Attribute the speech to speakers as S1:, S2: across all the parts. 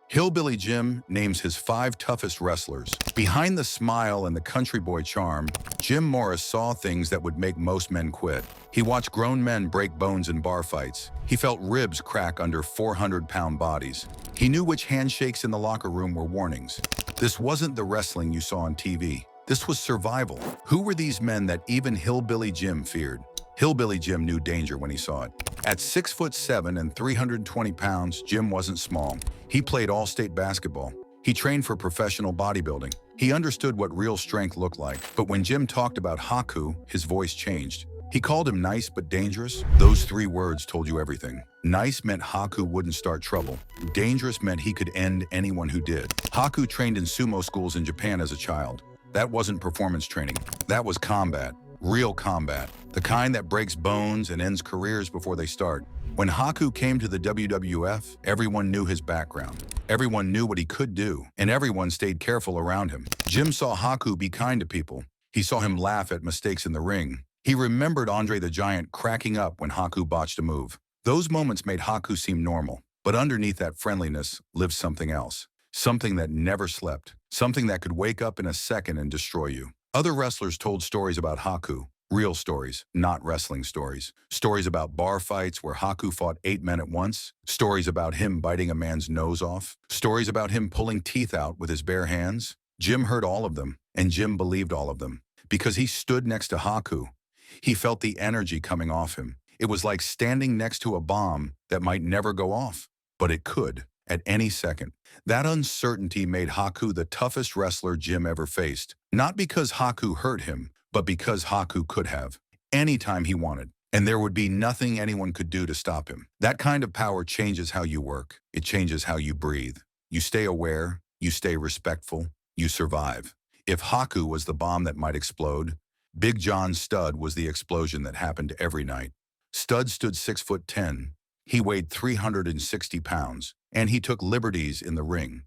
S1: Hillbilly Jim names his 5 toughest wrestlers. Behind the smile and the country boy charm, Jim Morris saw things that would make most men quit. He watched grown men break bones in bar fights. He felt ribs crack under 400-pound bodies. He knew which handshakes in the locker room were warnings. This wasn't the wrestling you saw on TV. This was survival. Who were these men that even Hillbilly Jim feared? Hillbilly Jim knew danger when he saw it. At 6'7" and 320 pounds, Jim wasn't small. He played all-state basketball. He trained for professional bodybuilding. He understood what real strength looked like. But when Jim talked about Haku, his voice changed. He called him nice but dangerous. Those 3 words told you everything. Nice meant Haku wouldn't start trouble. Dangerous meant he could end anyone who did. Haku trained in sumo schools in Japan as a child. That wasn't performance training. That was combat. Real combat. The kind that breaks bones and ends careers before they start. When Haku came to the WWF, everyone knew his background. Everyone knew what he could do, and everyone stayed careful around him. Jim saw Haku be kind to people. He saw him laugh at mistakes in the ring. He remembered Andre the Giant cracking up when Haku botched a move. Those moments made Haku seem normal, but underneath that friendliness lived something else. Something that never slept. Something that could wake up in a second and destroy you. Other wrestlers told stories about Haku. Real stories, not wrestling stories. Stories about bar fights where Haku fought 8 men at once. Stories about him biting a man's nose off. Stories about him pulling teeth out with his bare hands. Jim heard all of them, and Jim believed all of them. Because he stood next to Haku. He felt the energy coming off him. It was like standing next to a bomb that might never go off, but it could, at any second. That uncertainty made Haku the toughest wrestler Jim ever faced. Not because Haku hurt him, but because Haku could have, anytime he wanted, and there would be nothing anyone could do to stop him. That kind of power changes how you work. It changes how you breathe. You stay aware, you stay respectful, you survive. If Haku was the bomb that might explode, Big John Studd was the explosion that happened every night. Studd stood 6'10". He weighed 360 pounds, and he took liberties in the ring.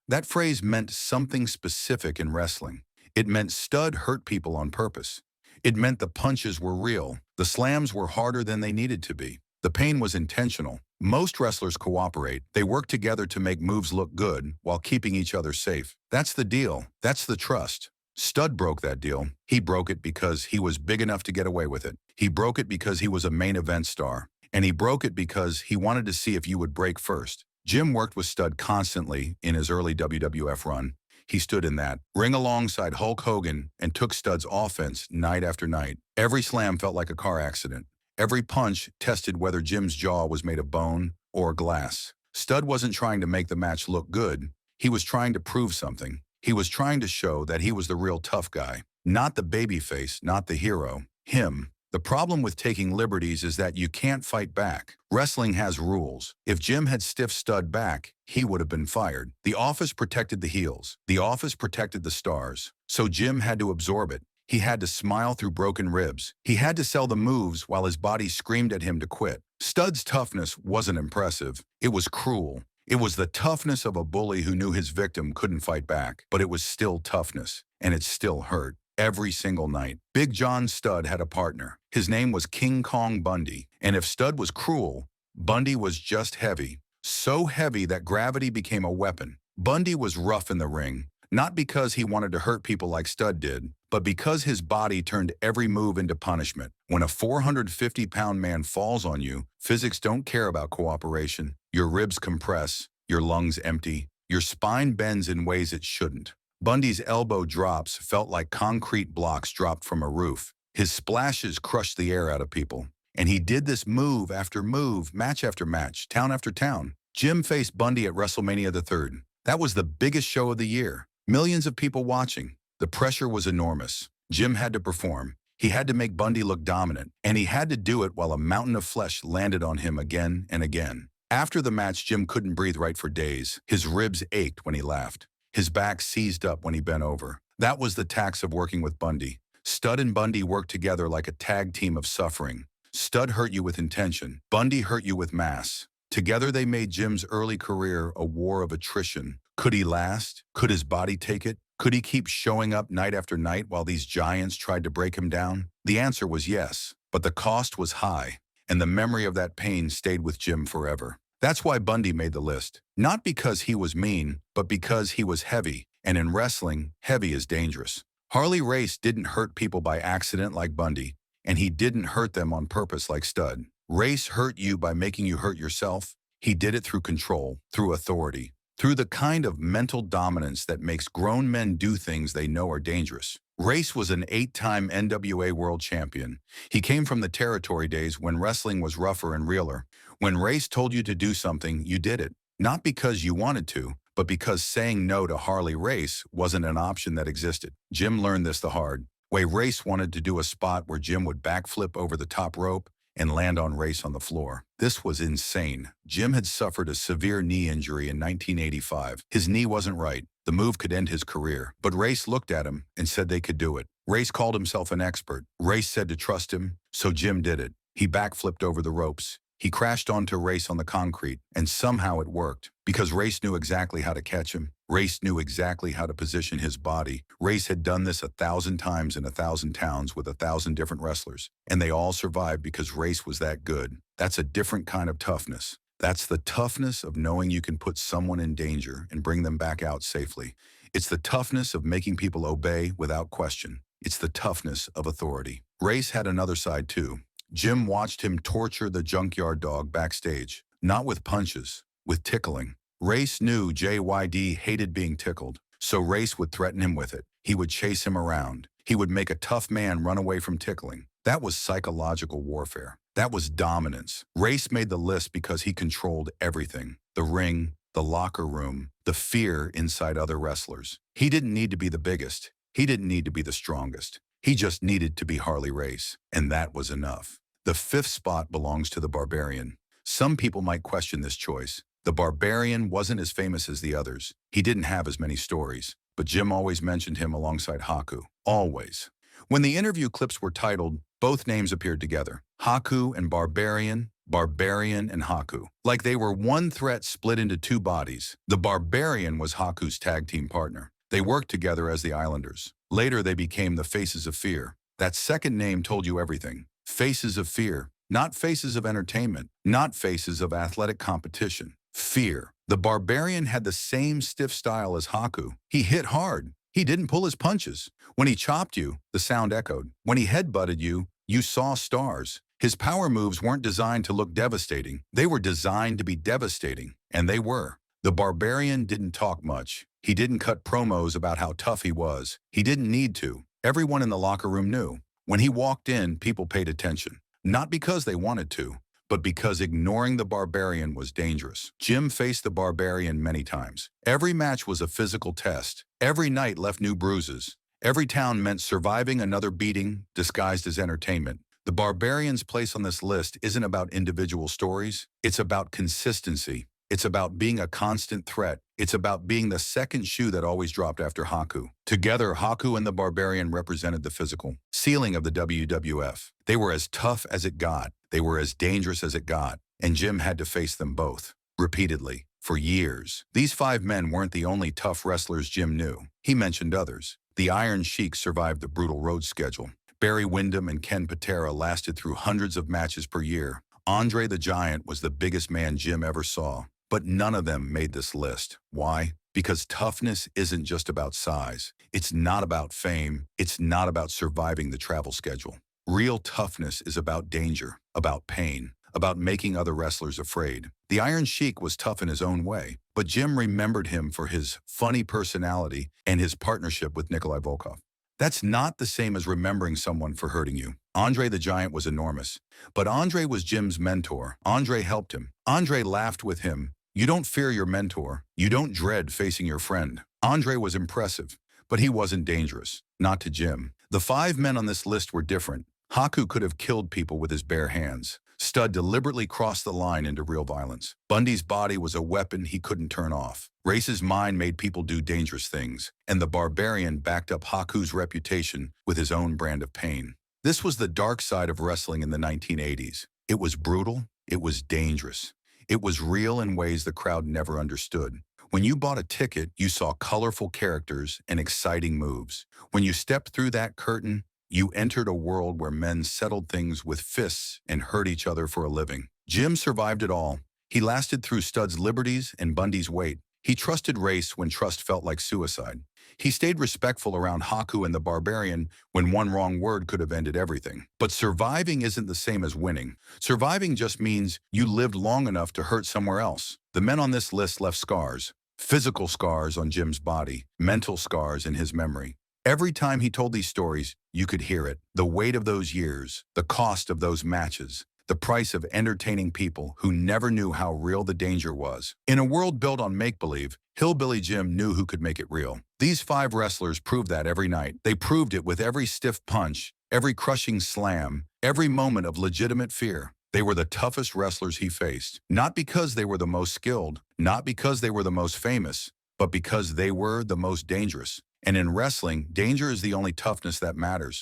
S1: That phrase meant something specific in wrestling. It meant Studd hurt people on purpose. It meant the punches were real. The slams were harder than they needed to be. The pain was intentional. Most wrestlers cooperate. They work together to make moves look good while keeping each other safe. That's the deal. That's the trust. Studd broke that deal. He broke it because he was big enough to get away with it. He broke it because he was a main event star. And he broke it because he wanted to see if you would break first. Jim worked with Studd constantly in his early WWF run. He stood in that ring alongside Hulk Hogan and took Studd's offense night after night. Every slam felt like a car accident. Every punch tested whether Jim's jaw was made of bone or glass. Studd wasn't trying to make the match look good. He was trying to prove something. He was trying to show that he was the real tough guy. Not the babyface, not the hero. Him. The problem with taking liberties is that you can't fight back. Wrestling has rules. If Jim had stiffed Studd back, he would have been fired. The office protected the heels. The office protected the stars. So Jim had to absorb it. He had to smile through broken ribs. He had to sell the moves while his body screamed at him to quit. Studd's toughness wasn't impressive. It was cruel. It was the toughness of a bully who knew his victim couldn't fight back. But it was still toughness, and it still hurt. Every single night. Big John Studd had a partner. His name was Kong Bundy. And if Studd was cruel, Bundy was just heavy. So heavy that gravity became a weapon. Bundy was rough in the ring, not because he wanted to hurt people like Studd did, but because his body turned every move into punishment. When a 450-pound man falls on you, physics don't care about cooperation. Your ribs compress, your lungs empty, your spine bends in ways it shouldn't. Bundy's elbow drops felt like concrete blocks dropped from a roof. His splashes crushed the air out of people. And he did this move after move, match after match, town after town. Jim faced Bundy at WrestleMania III. That was the biggest show of the year. Millions of people watching. The pressure was enormous. Jim had to perform. He had to make Bundy look dominant. And he had to do it while a mountain of flesh landed on him again and again. After the match, Jim couldn't breathe right for days. His ribs ached when he laughed. His back seized up when he bent over. That was the tax of working with Bundy. Studd and Bundy worked together like a tag team of suffering. Studd hurt you with intention. Bundy hurt you with mass. Together they made Jim's early career a war of attrition. Could he last? Could his body take it? Could he keep showing up night after night while these giants tried to break him down? The answer was yes, but the cost was high, and the memory of that pain stayed with Jim forever. That's why Bundy made the list. Not because he was mean, but because he was heavy. And in wrestling, heavy is dangerous. Harley Race didn't hurt people by accident like Bundy, and he didn't hurt them on purpose like Stud. Race hurt you by making you hurt yourself. He did it through control, through authority, through the kind of mental dominance that makes grown men do things they know are dangerous. Race was an 8-time NWA World Champion. He came from the territory days when wrestling was rougher and realer. When Race told you to do something, you did it. Not because you wanted to, but because saying no to Harley Race wasn't an option that existed. Jim learned this the hard way. Race wanted to do a spot where Jim would backflip over the top rope and land on Race on the floor. This was insane. Jim had suffered a severe knee injury in 1985. His knee wasn't right. The move could end his career. But Race looked at him and said they could do it. Race called himself an expert. Race said to trust him, so Jim did it. He backflipped over the ropes. He crashed onto Race on the concrete, and somehow it worked. Because Race knew exactly how to catch him. Race knew exactly how to position his body. Race had done this 1,000 times in 1,000 towns with 1,000 different wrestlers. And they all survived because Race was that good. That's a different kind of toughness. That's the toughness of knowing you can put someone in danger and bring them back out safely. It's the toughness of making people obey without question. It's the toughness of authority. Race had another side too. Jim watched him torture the junkyard dog backstage, not with punches, with tickling. Race knew JYD hated being tickled, so Race would threaten him with it. He would chase him around. He would make a tough man run away from tickling. That was psychological warfare. That was dominance. Race made the list because he controlled everything. The ring, the locker room, the fear inside other wrestlers. He didn't need to be the biggest. He didn't need to be the strongest. He just needed to be Harley Race, and that was enough. The 5th spot belongs to the Barbarian. Some people might question this choice. The Barbarian wasn't as famous as the others. He didn't have as many stories, but Jim always mentioned him alongside Haku. Always. When the interview clips were titled, both names appeared together. Haku and Barbarian, Barbarian and Haku. Like they were one threat split into 2 bodies. The Barbarian was Haku's tag team partner. They worked together as the Islanders. Later, they became the Faces of Fear. That second name told you everything. Faces of Fear. Not faces of entertainment. Not faces of athletic competition. Fear. The Barbarian had the same stiff style as Haku. He hit hard. He didn't pull his punches. When he chopped you, the sound echoed. When he headbutted you, you saw stars. His power moves weren't designed to look devastating. They were designed to be devastating. And they were. The Barbarian didn't talk much. He didn't cut promos about how tough he was. He didn't need to. Everyone in the locker room knew. When he walked in, people paid attention. Not because they wanted to, but because ignoring the Barbarian was dangerous. Jim faced the Barbarian many times. Every match was a physical test. Every night left new bruises. Every town meant surviving another beating disguised as entertainment. The Barbarian's place on this list isn't about individual stories. It's about consistency. It's about being a constant threat. It's about being the second shoe that always dropped after Haku. Together, Haku and the Barbarian represented the physical ceiling of the WWF. They were as tough as it got. They were as dangerous as it got. And Jim had to face them both, repeatedly, for years. These 5 men weren't the only tough wrestlers Jim knew. He mentioned others. The Iron Sheik survived the brutal road schedule. Barry Windham and Ken Patera lasted through hundreds of matches per year. Andre the Giant was the biggest man Jim ever saw. But none of them made this list. Why? Because toughness isn't just about size. It's not about fame. It's not about surviving the travel schedule. Real toughness is about danger, about pain, about making other wrestlers afraid. The Iron Sheik was tough in his own way, but Jim remembered him for his funny personality and his partnership with Nikolai Volkov. That's not the same as remembering someone for hurting you. Andre the Giant was enormous, but Andre was Jim's mentor. Andre helped him. Andre laughed with him. You don't fear your mentor. You don't dread facing your friend. Andre was impressive, but he wasn't dangerous. Not to Jim. The 5 men on this list were different. Haku could have killed people with his bare hands. Stud deliberately crossed the line into real violence. Bundy's body was a weapon he couldn't turn off. Race's mind made people do dangerous things. And the Barbarian backed up Haku's reputation with his own brand of pain. This was the dark side of wrestling in the 1980s. It was brutal. It was dangerous. It was real in ways the crowd never understood. When you bought a ticket, you saw colorful characters and exciting moves. When you stepped through that curtain, you entered a world where men settled things with fists and hurt each other for a living. Jim survived it all. He lasted through Stud's liberties and Bundy's weight. He trusted Race when trust felt like suicide. He stayed respectful around Haku and the Barbarian when one wrong word could have ended everything. But surviving isn't the same as winning. Surviving just means you lived long enough to hurt somewhere else. The men on this list left scars. Physical scars on Jim's body, mental scars in his memory. Every time he told these stories, you could hear it. The weight of those years, the cost of those matches, the price of entertaining people who never knew how real the danger was. In a world built on make-believe, Hillbilly Jim knew who could make it real. These 5 wrestlers proved that every night. They proved it with every stiff punch, every crushing slam, every moment of legitimate fear. They were the toughest wrestlers he faced, not because they were the most skilled, not because they were the most famous, but because they were the most dangerous. And in wrestling, danger is the only toughness that matters.